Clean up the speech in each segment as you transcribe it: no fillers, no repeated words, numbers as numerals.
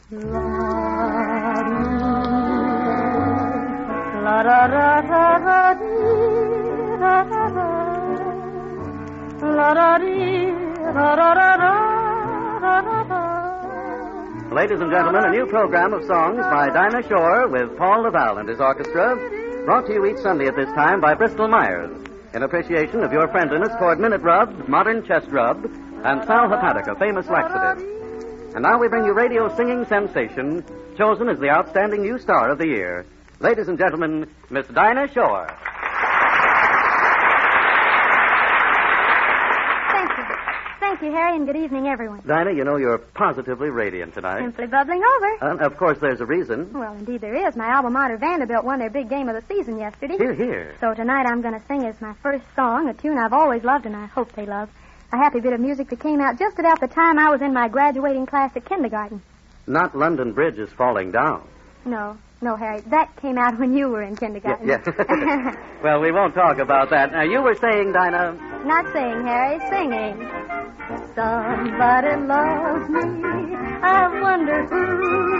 Ladies and gentlemen, a new program of songs by Dinah Shore with Paul Laval and his orchestra, brought to you each Sunday at this time by Bristol Myers, in appreciation of your friendliness toward Minute Rub, Modern Chest Rub, and Sal Hepatica, famous laxative. And now we bring you radio singing sensation, chosen as the outstanding new star of the year. Ladies and gentlemen, Miss Dinah Shore. Thank you, Harry, and good evening, everyone. Dinah, you know you're positively radiant tonight. Simply bubbling over. Of course, there's a reason. Well, indeed there is. My alma mater, Vanderbilt, won their big game of the season yesterday. Hear, hear. So tonight I'm going to sing as my first song, a tune I've always loved and I hope they love. A happy bit of music that came out just about the time I was in my graduating class at kindergarten. Not London Bridge is Falling Down. No, Harry. That came out when you were in kindergarten. Yeah. Well, we won't talk about that. Now, you were saying, Dinah... Not saying, Harry, singing. Somebody loves me. I wonder who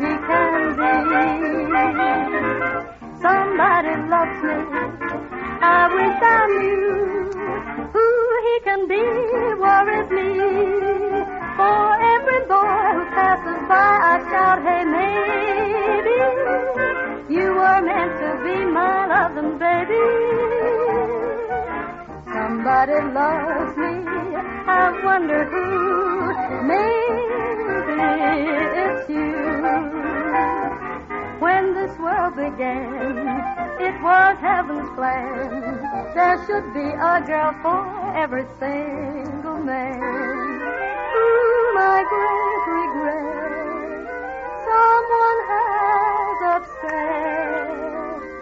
he can be. Somebody loves me. I wish I knew who he can be. Worries me. For every boy who passes by, I shout, hey, maybe you were meant to be my loving baby. Somebody loves me. I wonder who. Maybe it's you. When this world began, it was heaven's plan. There should be a girl for every single man. Ooh, my great regret, someone has upset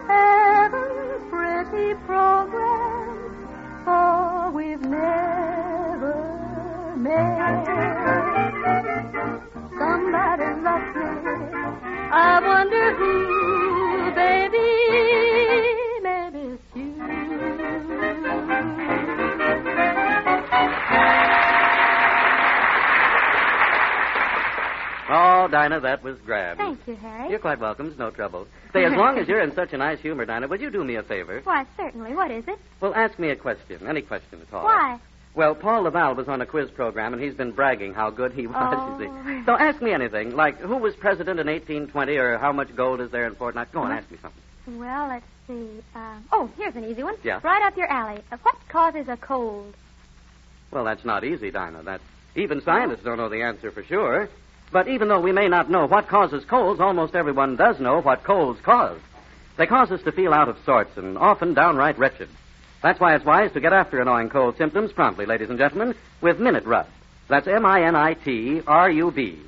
heaven's pretty program, for we've never met. Somebody loves me. I wonder who, baby, maybe it's you. Oh, Dinah, that was grand. Thank you, Harry. You're quite welcome. It's no trouble. Say, as long as you're in such a nice humor, Dinah, would you do me a favor? Why, certainly. What is it? Well, ask me a question. Any question at all. Why? Well, Paul Laval was on a quiz program, and he's been bragging how good he was, you see. So ask me anything, like who was president in 1820, or how much gold is there in Fort Knox. Go on, ask me something. Well, let's see. Here's an easy one. Yeah? Right up your alley. What causes a cold? Well, that's not easy, Dinah. Even scientists don't know the answer for sure. But even though we may not know what causes colds, almost everyone does know what colds cause. They cause us to feel out of sorts and often downright wretched. That's why it's wise to get after annoying cold symptoms promptly, ladies and gentlemen, with Minute Rub. That's MINITRUB.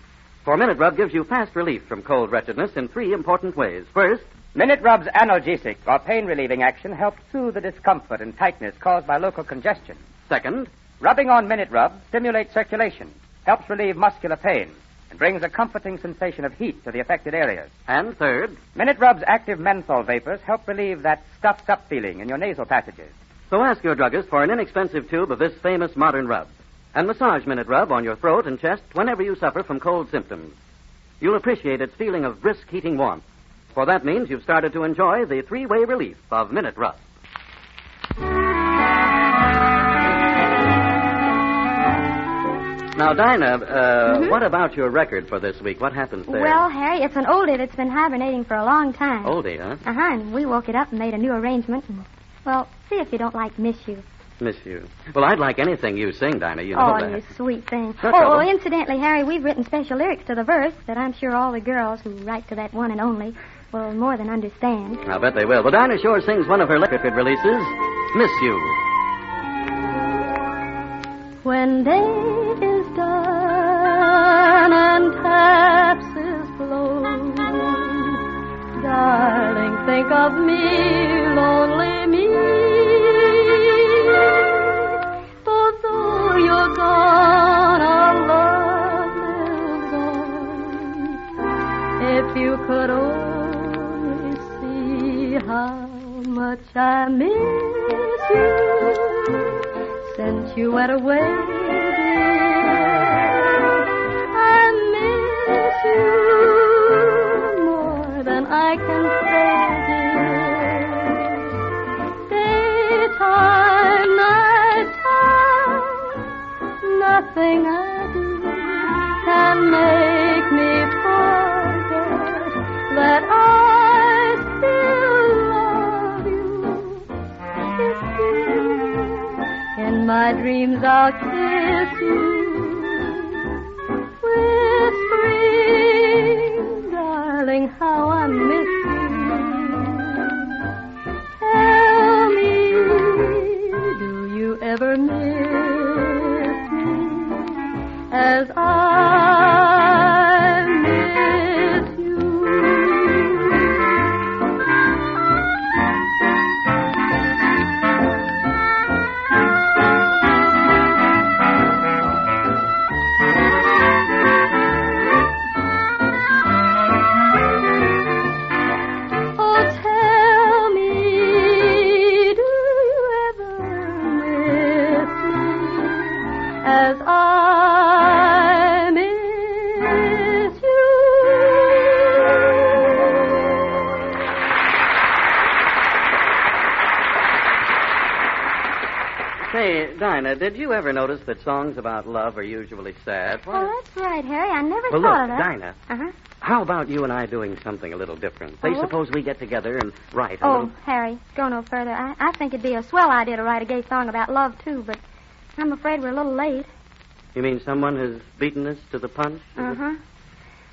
For Minute Rub gives you fast relief from cold wretchedness in 3 important ways. First, Minute Rub's analgesic or pain-relieving action helps soothe the discomfort and tightness caused by local congestion. second, Rubbing on Minute Rub stimulates circulation, helps relieve muscular pain, and brings a comforting sensation of heat to the affected areas. and third. Minute Rub's active menthol vapors help relieve that stuffed-up feeling in your nasal passages. So ask your druggist for an inexpensive tube of this famous modern rub. And massage Minute Rub on your throat and chest whenever you suffer from cold symptoms. You'll appreciate its feeling of brisk heating warmth. For that means you've started to enjoy the 3-way relief of Minute Rub. Now, Dinah, what about your record for this week? What happens there? Well, Harry, it's an oldie that's been hibernating for a long time. Oldie, huh? And we woke it up and made a new arrangement. And, well, see if you don't like Miss You. Miss you. Well, I'd like anything you sing, Dinah. You know that. You sweet thing. No trouble. Incidentally, Harry, we've written special lyrics to the verse that I'm sure all the girls who write to that one and only will more than understand. I'll bet they will. Well, Dinah Shore sings one of her record releases, Miss You. When day is done and taps is blown, darling, think of me, lonely me. For though you're gone, our love lives on. If you could only see how much I miss you since you went away, dear, nothing I do can make me forget that I still love you. Kiss you. In my dreams I'll kiss you. Whispering, darling, how I miss you. Tell me, do you ever miss me as I miss you? Say, Dinah, did you ever notice that songs about love are usually sad? Oh, that's right, Harry. I never Well, thought look, of that. Dinah, Uh-huh. how about you and I doing something a little different? Say, Oh? suppose we get together and write a Oh, little... Harry, go no further. I think it'd be a swell idea to write a gay song about love, too, but I'm afraid we're a little late. You mean someone has beaten us to the punch? Is it- Uh-huh.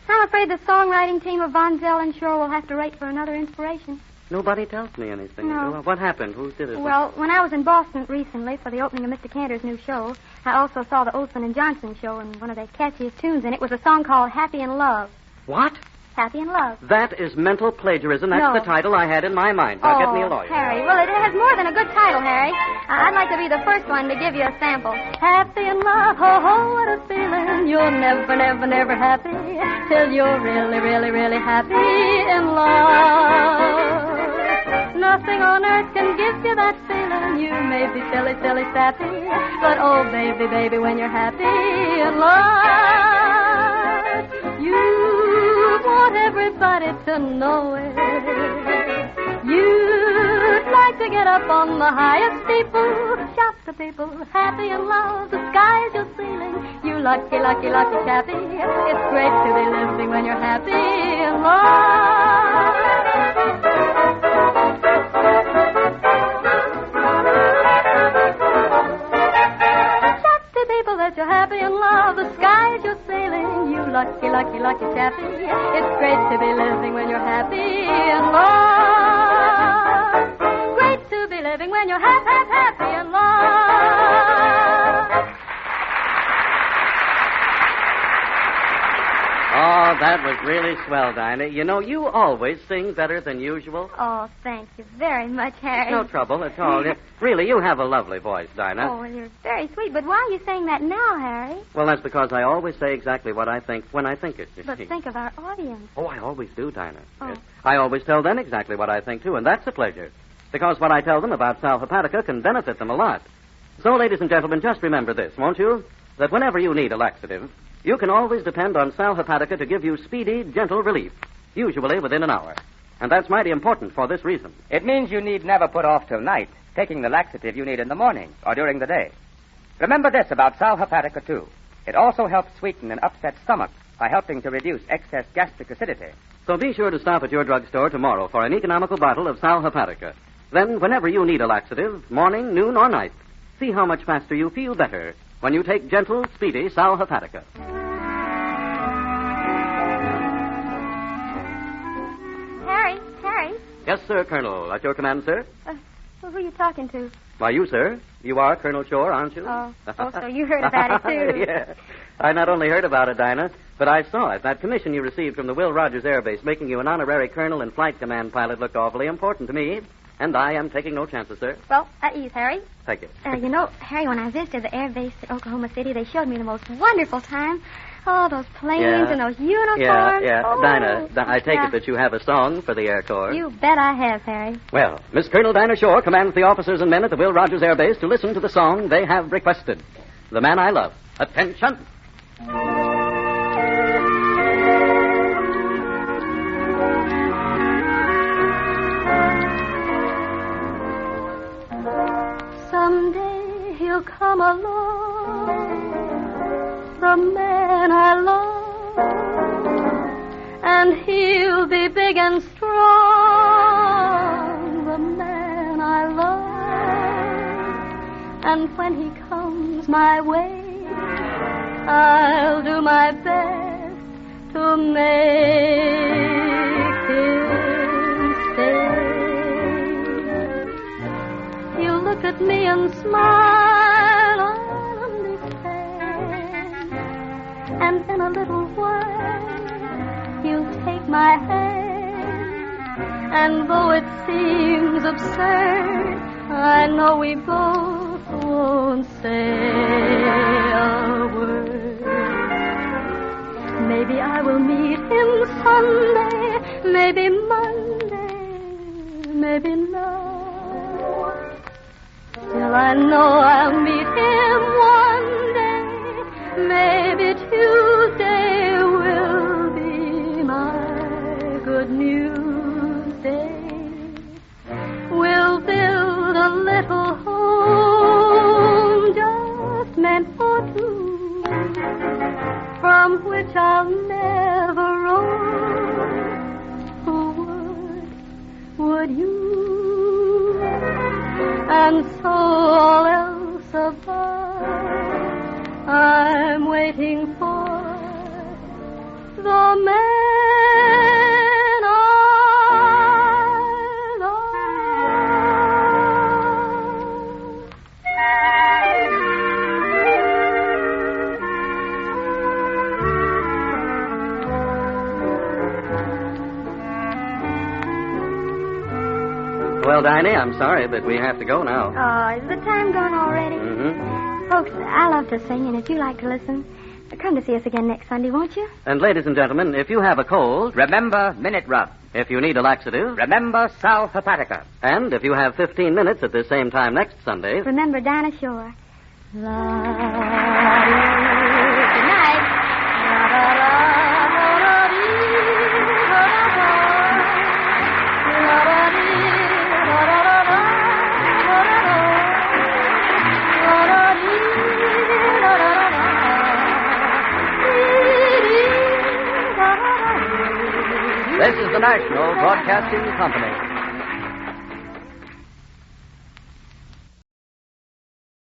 I'm afraid the songwriting team of Von Zell and Shore will have to wait for another inspiration. Nobody tells me anything. No. Well, what happened? Who did it? Well, when I was in Boston recently for the opening of Mr. Cantor's new show, I also saw the Olson and Johnson show, and one of their catchiest tunes in it was a song called Happy in Love. What? Happy in Love. That is mental plagiarism. That's No. the title I had in my mind. Now, get me a lawyer. Harry. Well, it has more than a good title, Harry. I'd like to be the first one to give you a sample. Happy in love, ho ho, what a feeling. You're never, never, never happy till you're really, really, really happy in love. Nothing on earth can give you that feeling. You may be silly, silly, sappy, but oh, baby, baby, when you're happy in love, you want everybody to know it. You'd like to get up on the highest steeple, shout to people, happy in love, the sky's your ceiling. You lucky, lucky, lucky chappy. It's great to be living when you're happy in love. Shout to people that you're happy in love, the sky's your sailing. You lucky, lucky, lucky chappy. It's great to be living when you're happy in love. Great to be living when you're happy, happy, happy in love. Oh, that was really swell, Dinah. You know, you always sing better than usual. Oh, thank you very much, Harry. No trouble at all. Really, you have a lovely voice, Dinah. Oh, well, you're very sweet, but why are you saying that now, Harry? Well, that's because I always say exactly what I think when I think it. You But see. think of our audience. Oh, I always do, Dinah. Oh. Yes. I always tell them exactly what I think, too, and that's a pleasure. Because what I tell them about Sal Hepatica can benefit them a lot. So, ladies and gentlemen, just remember this, won't you? That whenever you need a laxative, you can always depend on Sal Hepatica to give you speedy, gentle relief, usually within an hour. And that's mighty important for this reason. It means you need never put off till night taking the laxative you need in the morning or during the day. Remember this about Sal Hepatica, too. It also helps sweeten an upset stomach by helping to reduce excess gastric acidity. So be sure to stop at your drugstore tomorrow for an economical bottle of Sal Hepatica. Then, whenever you need a laxative, morning, noon, or night, see how much faster you feel better when you take gentle, speedy Sal Hepatica. Harry, Yes, sir, Colonel. At your command, sir? who are you talking to? Why, you, sir. You are Colonel Shore, aren't you? Oh, so you heard about it, too. Yeah. I not only heard about it, Dinah, but I saw it. That commission you received from the Will Rogers Air Base making you an honorary colonel and flight command pilot looked awfully important to me. And I am taking no chances, sir. Well, at ease, Harry. Thank you. You know, Harry, when I visited the air base at Oklahoma City, they showed me the most wonderful time. Oh, those planes Yeah. and those uniforms. Yeah. Oh, Dinah, I take yeah. it that you have a song for the Air Corps. You bet I have, Harry. Well, Miss Colonel Dinah Shore commands the officers and men at the Will Rogers Air Base to listen to the song they have requested. The Man I Love. Attention! Someday he'll come along the man I love, and he'll be big and strong, the man I love. And when he comes my way, I'll do my best to make him stay. He'll look at me and smile, I'll understand. And in a little while, he'll take my hand. And though it seems absurd, I know we both won't say a word. Maybe I will meet him Sunday, maybe Monday, maybe not. Still I know I'll meet him one day. Maybe Tuesday will be my good news day. We'll build a little home just meant for two, from which I'll never roam. Who would you? And so all else above, I'm waiting for the man I love. Well, Dinah, I'm sorry, but we have to go now. Oh, is the time gone already? Mm-hmm. Folks, I love to sing, and if you like to listen, come to see us again next Sunday, won't you? And ladies and gentlemen, if you have a cold, Remember Minute Rub. if you need a laxative, Remember Sal Hepatica. and if you have 15 minutes at this same time next Sunday, Remember Dinah Shore. Good night. this is the National Broadcasting Company.